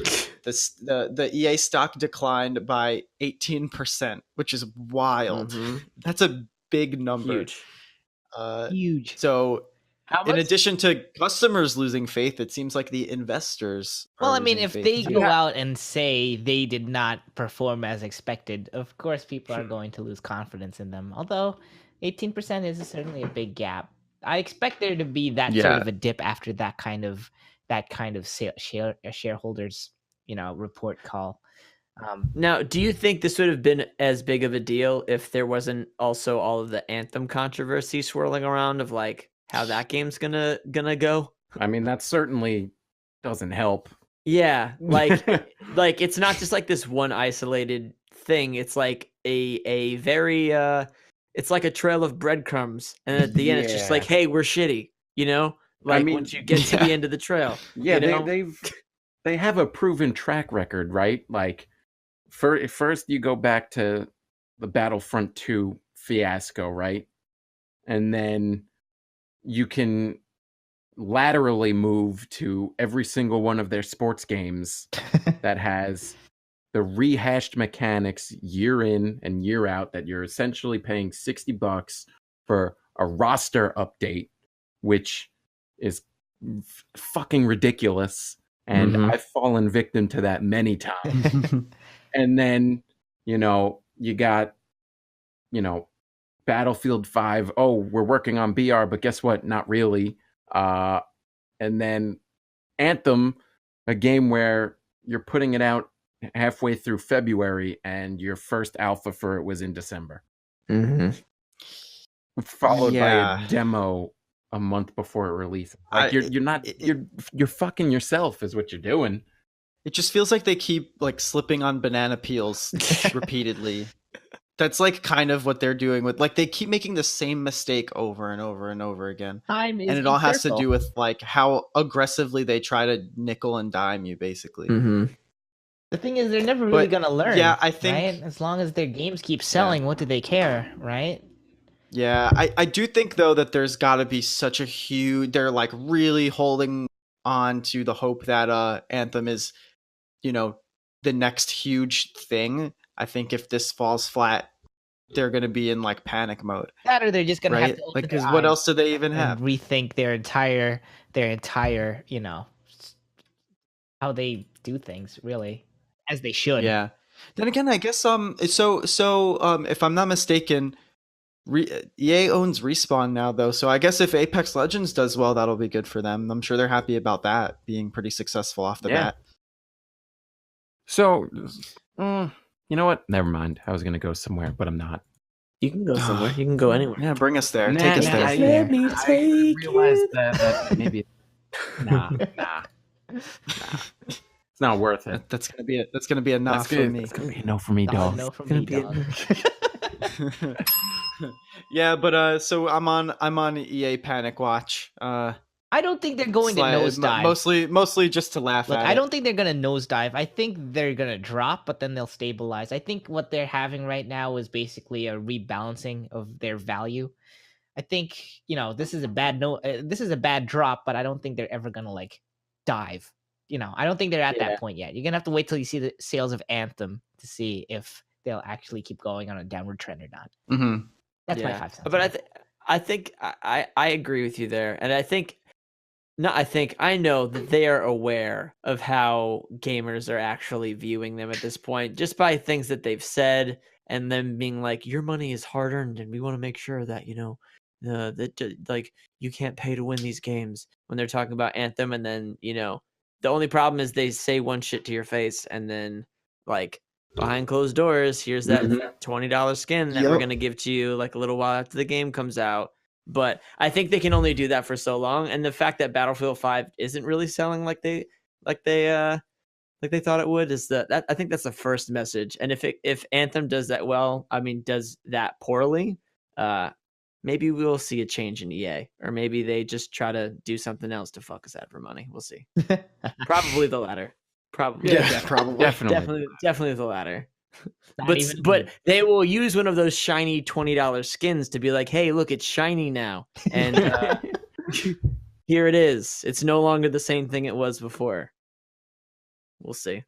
the EA stock declined by 18%, which is wild. That's a big number. Huge. So in addition to customers losing faith, it seems like the investors well, are I mean, losing if faith they too. go out and say they did not perform as expected, of course people are going to lose confidence in them. Although 18% is certainly a big gap. I expect there to be that sort of a dip after that kind of shareholders, report call. Now, do you think this would have been as big of a deal if there wasn't also all of the Anthem controversy swirling around of like how that game's gonna go? I mean, that certainly doesn't help. Yeah, like it's not just like this one isolated thing. It's like a very it's like a trail of breadcrumbs, and at the end it's just like, Yeah. hey, we're shitty, you know? Like mean, once you get to the end of the trail. Yeah, you know? they have a proven track record, right? Like first you go back to the Battlefront 2 fiasco, right? And then you can laterally move to every single one of their sports games that has the rehashed mechanics year in and year out that you're essentially paying $60 for a roster update, which is fucking ridiculous. And I've fallen victim to that many times. And then, you got, Battlefield 5. Oh, we're working on BR, but guess what? Not really. And then Anthem, a game where you're putting it out halfway through February and your first alpha for it was in December. Followed by a demo a month before it releases. Like you're fucking yourself is what you're doing. It just feels like they keep like slipping on banana peels repeatedly. That's like kind of what they're doing with like they keep making the same mistake over and over and over again. And it all has to do with like how aggressively they try to nickel and dime you basically. The thing is they're never really gonna learn. Yeah, I think right? As long as their games keep selling, what do they care, right? Yeah, I do think though that there's gotta be such a huge they're like really holding on to the hope that Anthem is, the next huge thing. I think if this falls flat, they're going to be in like panic mode. That or they're just going to have to open because what else do they even have? Rethink their entire, how they do things, really, as they should. Yeah. Then again, I guess so if I'm not mistaken, EA owns Respawn now though, so I guess if Apex Legends does well, that'll be good for them. I'm sure they're happy about that being pretty successful off the bat. So, you know what? Never mind. I was going to go somewhere, but I'm not. You can go somewhere. You can go anywhere. Yeah, bring us there. Take us there. Let me take I realized that maybe. Nah. It's not worth it. That's gonna be a no for me. It's gonna be a no for me, dog. No for me, dog. Yeah, but so I'm on EA Panic Watch. I don't think they're going to nosedive. Mostly just to laugh at. I don't think they're gonna nosedive. I think they're gonna drop, but then they'll stabilize. I think what they're having right now is basically a rebalancing of their value. I think this is a bad drop, but I don't think they're ever gonna like dive. I don't think they're at that point yet. You're gonna have to wait till you see the sales of Anthem to see if they'll actually keep going on a downward trend or not. That's my 5 cents. But I think I agree with you there, and I know that they are aware of how gamers are actually viewing them at this point, just by things that they've said, and them being like, "Your money is hard earned, and we want to make sure that that like you can't pay to win these games." When they're talking about Anthem, and then the only problem is they say one shit to your face, and then like behind closed doors, here's that $20 skin that we're gonna give to you like a little while after the game comes out. But I think they can only do that for so long, and the fact that Battlefield 5 isn't really selling like they thought it would is that I think that's the first message. And if Anthem does that well, does that poorly, maybe we'll see a change in EA, or maybe they just try to do something else to fuck us out for money. We'll see. Probably the latter. Probably. Yeah, probably. Definitely the latter. But they will use one of those shiny $20 skins to be like, hey, look, it's shiny now. And here it is. It's no longer the same thing it was before. We'll see.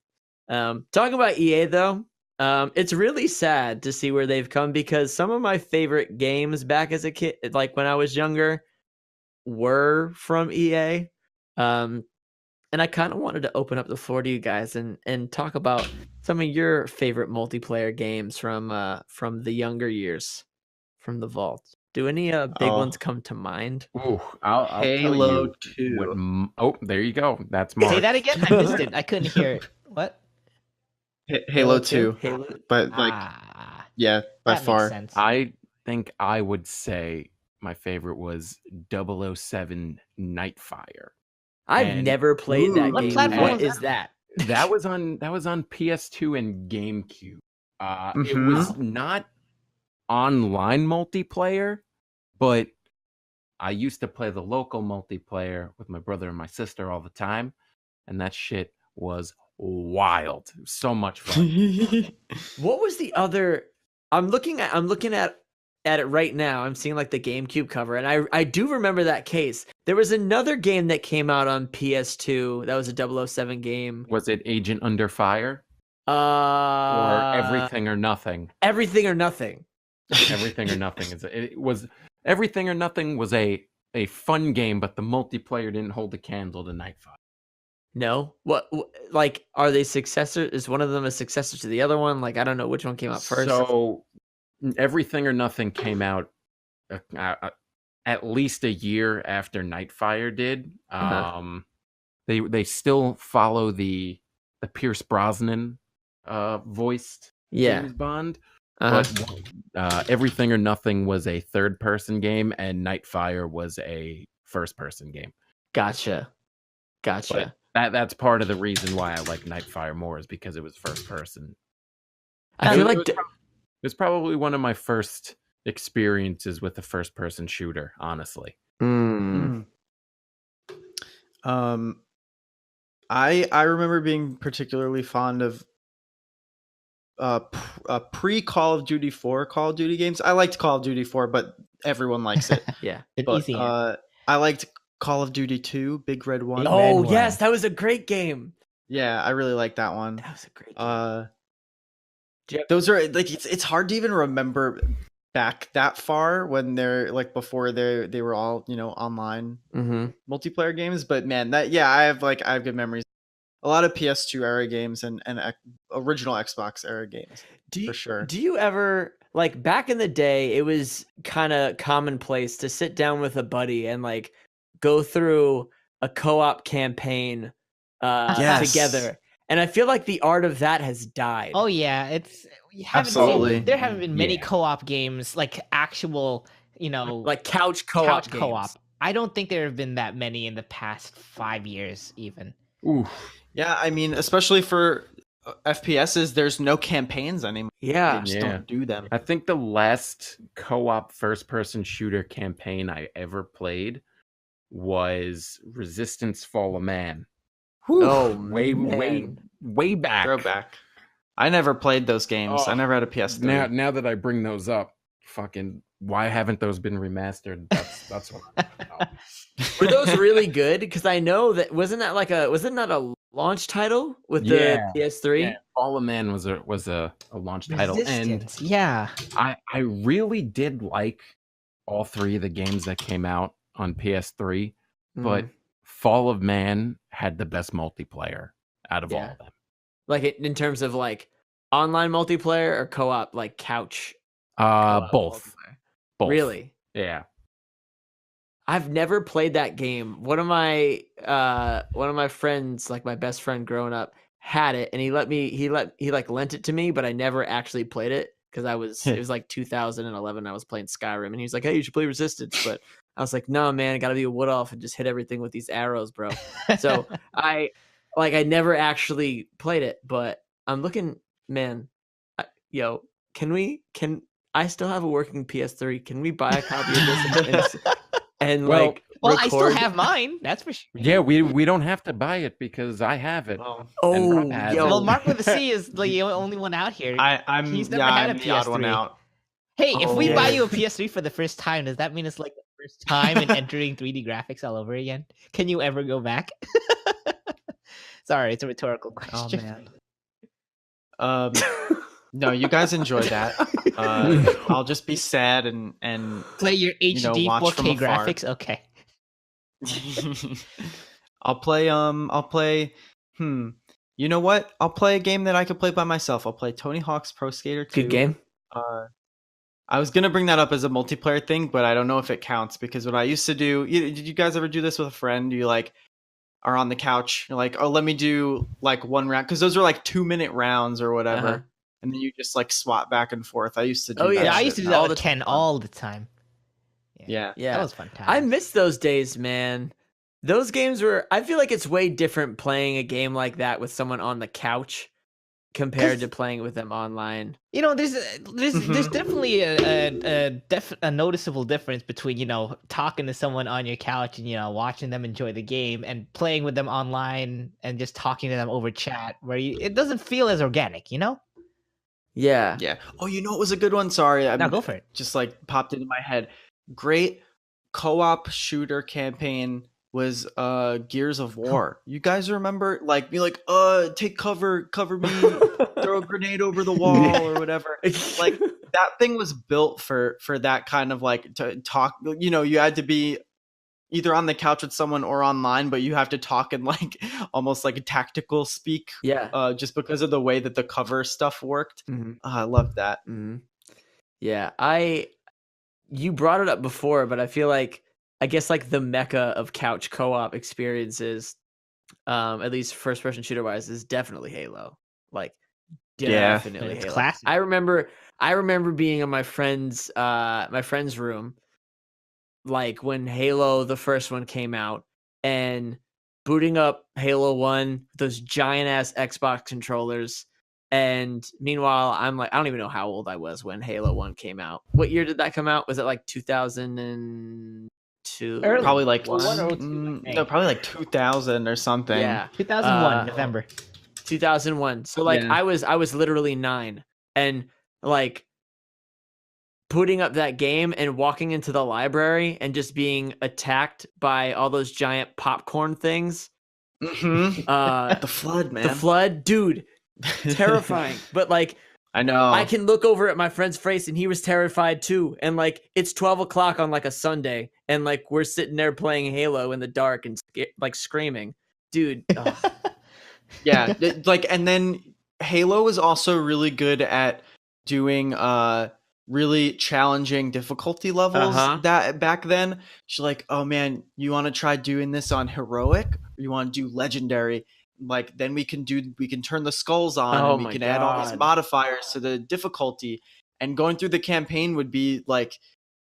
Talking about EA, though, it's really sad to see where they've come, because some of my favorite games back as a kid, like when I was younger, were from EA. And I kind of wanted to open up the floor to you guys and talk about some of your favorite multiplayer games from the younger years, from the vault. Do any big ones come to mind? Ooh, I'll Halo tell you 2. Oh, there you go. That's Mark. Say that again. I missed it. I couldn't hear it. What? Halo 2. Halo. But yeah, by that far. makes sense. I think I would say my favorite was 007 Nightfire. I've And- never played that What game. platform What was is that? That was on PS2 and GameCube. It Mhm. was not online multiplayer, but I used to play the local multiplayer with my brother and my sister all the time, and that shit was wild. It was so much fun. What was the other? I'm looking at it right now. I'm seeing like the GameCube cover, and I do remember that case. There was another game that came out on PS2 that was a 007 game. Was it Agent Under Fire Or or Everything or Nothing? Everything or Nothing. Everything or Nothing was Everything or Nothing was a fun game, but the multiplayer didn't hold a candle to Nightfire. No, like are they successor? Is one of them a successor to the other one? Like I don't know which one came out first. So Everything or Nothing came out at least a year after Nightfire did. They still follow the Pierce Brosnan voiced James Bond. But Everything or Nothing was a third-person game, and Nightfire was a first-person game. Gotcha. But that's part of the reason why I like Nightfire more, is because it was first-person. I feel like it was probably one of my first experiences with a first-person shooter, honestly. I remember being particularly fond of pre Call of Duty 4 Call of Duty games. I liked Call of Duty 4, but everyone likes it. Yeah. But I liked Call of Duty 2, Big Red 1. Oh, yes, that was a great game. Yeah, I really liked that one. That was a great game. Those are like it's hard to even remember back that far when they're like before they were all, you know, online multiplayer games. But man, I have good memories. A lot of PS2 era games and original Xbox era games. For sure. Do you ever, like, back in the day, it was kind of commonplace to sit down with a buddy and like go through a co-op campaign together. And I feel like the art of that has died. Oh yeah, Absolutely. There haven't been many co-op games, like actual, you know, like couch co-op games. co-op. I don't think there have been that many in the past 5 years, even. Ooh. Yeah, I mean, especially for FPSs, there's no campaigns anymore. Yeah, They just don't do them. I think the last co-op first-person shooter campaign I ever played was Resistance: Fall of Man. Oh, way back. Throwback. I never played those games. I never had a PS3. Now that I bring those up, fucking why haven't those been remastered? That's what I don't know. Were those really good? Because I know that wasn't that a launch title with the PS3? Yeah, Fall of Man was a launch title, and I really did like all three of the games that came out on PS3, but Fall of Man had the best multiplayer out of all of them. Like in terms of like online multiplayer or co-op, like couch. Both. Really? Yeah. I've never played that game. One of my friends, like my best friend growing up, had it, and he lent it to me, but I never actually played it because it was like 2011. I was playing Skyrim, and he was like, "Hey, you should play Resistance," but I was like, "No, man, I got to be a wood elf and just hit everything with these arrows, bro." So I never actually played it, but I'm looking, man. Can I still have a working PS3? Can we buy a copy of this and record? I still record? have mine. That's for sure. Yeah, we don't have to buy it because I have it. Well, Mark with a C is the only one out here. He's never had a PS3. The odd one out. Hey, if we buy you a PS3 for the first time, does that mean it's like the first time in entering 3D graphics all over again? Can you ever go back? Sorry, it's a rhetorical question. Oh man. No, you guys enjoy that. I'll just be sad and play your HD 4K graphics. Okay. I'll play. You know what? I'll play a game that I could play by myself. I'll play Tony Hawk's Pro Skater 2. Good game. I was gonna bring that up as a multiplayer thing, but I don't know if it counts because what I used to do. Did you guys ever do this with a friend? You like are on the couch. You're like, oh, let me do like one round because those are like 2-minute rounds or whatever, Uh-huh. and then you just like swap back and forth. I used to do Oh, that. yeah, Yeah, I shit. used to do That that all with the Ken fun. all the time. Yeah. Yeah, That was fun time. I miss those days, man. Those games were. I feel like it's way different playing a game like that with someone on the couch compared to playing with them online. You know, there's Mhm. definitely a noticeable difference between, you know, talking to someone on your couch and, you know, watching them enjoy the game and playing with them online and just talking to them over chat, where it doesn't feel as organic, you know? Yeah. Yeah. Oh, you know what was a good one? Sorry, Now go for it. just like popped into my head. Great co-op shooter campaign was Gears of War. You guys remember like be like, take cover me, throw a grenade over the wall or whatever. Like that thing was built for that kind of like to talk, you know, you had to be either on the couch with someone or online, but you have to talk in like almost like a tactical speak Yeah. just because of the way that the cover stuff worked. Mm-hmm. I love that. Mm-hmm. Yeah. You brought it up before, but I feel like I guess like the mecca of couch co-op experiences, at least first person shooter wise, is definitely Halo. Like Yeah. definitely It's Halo. classic. I remember being in my friend's room like when Halo the first one came out and booting up Halo 1, those giant ass Xbox controllers. And meanwhile, I'm like, I don't even know how old I was when Halo 1 came out. What year did that come out? Was it like 2002? Early. Probably like One or two, I no, think. probably like 2000 or something. Yeah. 2001 November. 2001. So like Yeah. I was literally 9 and like putting up that game and walking into the library and just being attacked by all those giant popcorn things. Mm-hmm. The The flood, man. The flood, dude, terrifying. But like I know. I can look over at my friend's face and he was terrified too. And like it's 12 o'clock on like a Sunday and like we're sitting there playing Halo in the dark and like screaming. Dude, Yeah, like and then Halo was also really good at doing really challenging difficulty levels that back then. She's like, "Oh man, you want to try doing this on heroic? Or you want to do legendary? Like then we can turn the skulls on Oh and we my can add all these God. modifiers to the difficulty." And going through the campaign would be like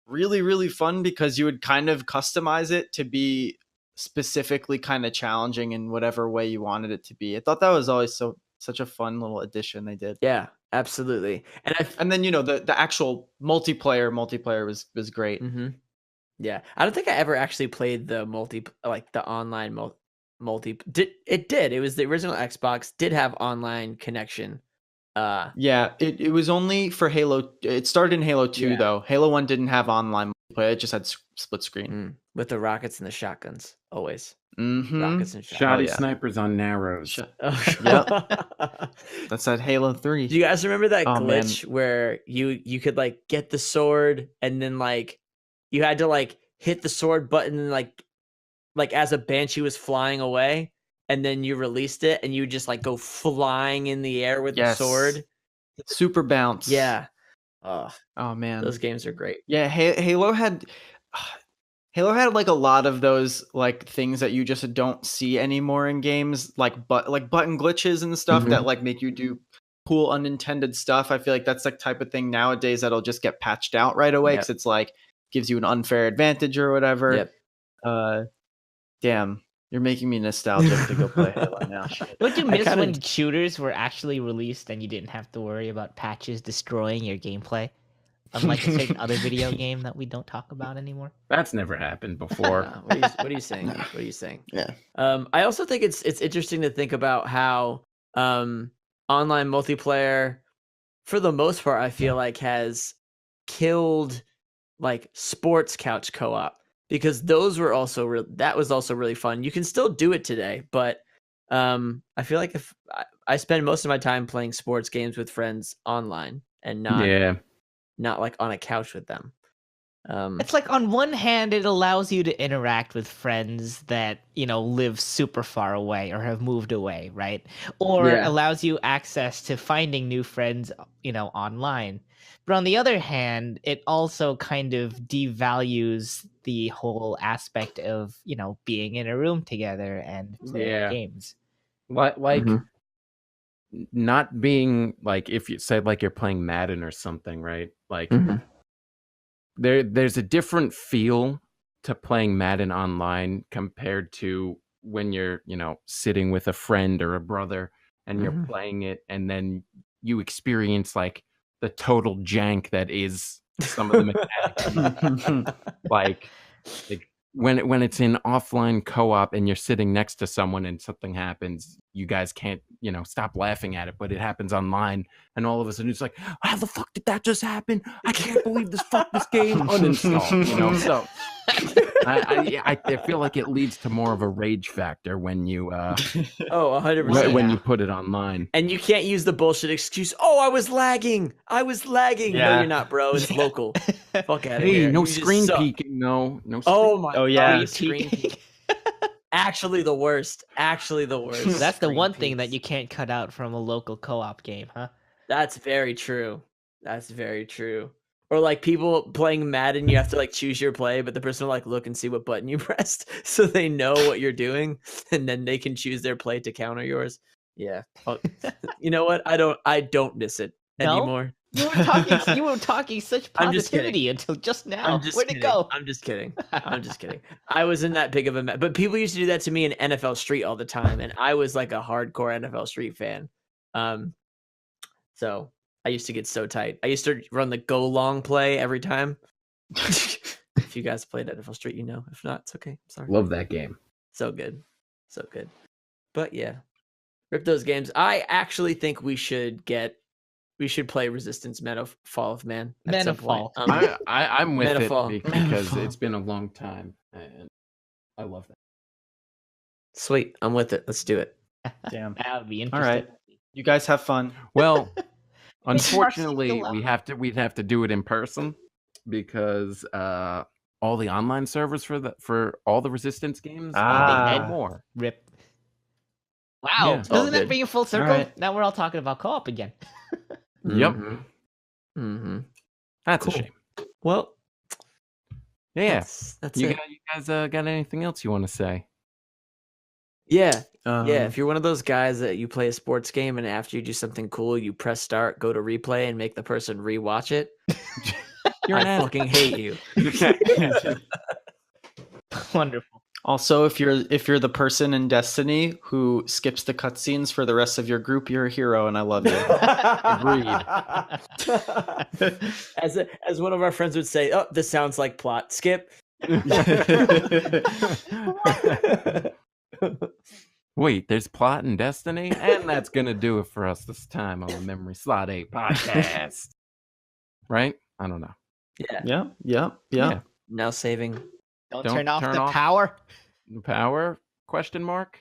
really really fun because you would kind of customize it to be specifically kind of challenging in whatever way you wanted it to be. I thought that was always such a fun little addition they did. yeah, absolutely. And then you know the actual multiplayer was great. Mm-hmm. Yeah, I don't think I ever actually played the the online multi. It was the original Xbox did have online connection. Yeah, it was only for Halo. It started in Halo 2 Yeah. though. Halo 1 didn't have online multiplayer. It just had split screen. With the rockets and the shotguns, always Mm-hmm. rockets and shotguns. Shoddy yeah. snipers on narrows. Yep. That's at Halo 3. Do you guys remember that Oh, man. glitch where you could like get the sword and then like you had to like hit the sword button and like as a banshee was flying away and then you released it and you would just like go flying in the air with Yes. the sword? Super bounce. Yeah. Oh man. Those games are great. Yeah, Halo had like a lot of those like things that you just don't see anymore in games, like button glitches and stuff that like make you do cool unintended stuff. I feel like that's the type of thing nowadays that'll just get patched out right away because it's like gives you an unfair advantage or whatever. Yep. Damn, you're making me nostalgic to go play Halo now. Shit. Don't you miss kinda- when shooters were actually released and you didn't have to worry about patches destroying your gameplay? Unlike a certain other video game that we don't talk about anymore. That's never happened before. What are you saying? What are you saying? Yeah. I also think it's interesting to think about how online multiplayer, for the most part, I feel like has killed like sports couch co-op because those were also that was also really fun. You can still do it today, but I feel like if I spend most of my time playing sports games with friends online and not like on a couch with them. It's like on one hand, it allows you to interact with friends that, you know, live super far away or have moved away, right? Or allows you access to finding new friends online. But on the other hand, it also kind of devalues the whole aspect of, being in a room together and playing games. Like Mm-hmm. not being like, if you said like you're playing Madden or something, right? Like Mm-hmm. there's a different feel to playing Madden online compared to when you're, sitting with a friend or a brother and you're playing it, and then you experience like the total jank that is some of the mechanics. like when it's in offline co-op and you're sitting next to someone and something happens, you guys can't, stop laughing at it, but it happens online, and all of a sudden it's like, how the fuck did that just happen? I can't believe this. Fuck this game. Uninstall. So I feel like it leads to more of a rage factor when you 100%. when you put it online. And you can't use the bullshit excuse, I was lagging. Yeah. No, you're not, bro. It's local. Fuck out of Hey, here. no You just screen suck. peeking. No screen. Oh my Oh, yeah. God, screen peek. Actually the worst. That's the Screen one thing that peeks. you can't cut out from a local co-op game, huh? That's very true. Or like people playing Madden, you have to like choose your play, but the person will like look and see what button you pressed, so they know what you're doing, and then they can choose their play to counter yours. Yeah. You know what? I don't miss it anymore. You were talking such I'm just kidding. positivity until just now. Where'd it go? I'm just kidding. I wasn't that big of a but people used to do that to me in NFL Street all the time, and I was like a hardcore NFL Street fan. So I used to get so tight. I used to run the go long play every time. If you guys played NFL Street, you know. If not, it's okay. I'm sorry. Love that game. So good. But yeah, rip those games. I actually think we should play Resistance Fall of Man at some point. I'm with Metafall. it because it's been a long time, and I love that. Sweet, I'm with it. Let's do it. Damn. That would be All interesting. right. You guys have fun. Well, Mark's unfortunately, still out. we'd have to do it in person because all the online servers for all the Resistance games Ah. no more. Rip. Wow. Yeah. Doesn't All that good. bring you full circle? right. Now we're all talking about co-op again. Yep. Mm-hmm. That's Cool. a shame. Well, Yeah. that's You it. guys got anything else you want to say? Yeah. If you're one of those guys that you play a sports game and after you do something cool, you press start, go to replay, and make the person rewatch it, I fucking hate you. Wonderful. Also, if you're the person in Destiny who skips the cutscenes for the rest of your group, you're a hero, and I love you. As one of our friends would say, "Oh, this sounds like plot. Skip." Wait, there's plot in Destiny? And that's going to do it for us this time on the Memory Slot 8 podcast. Right? I don't know. Yeah. Yeah. Now saving. Don't Don't turn off turn the off- power. Power? Question mark?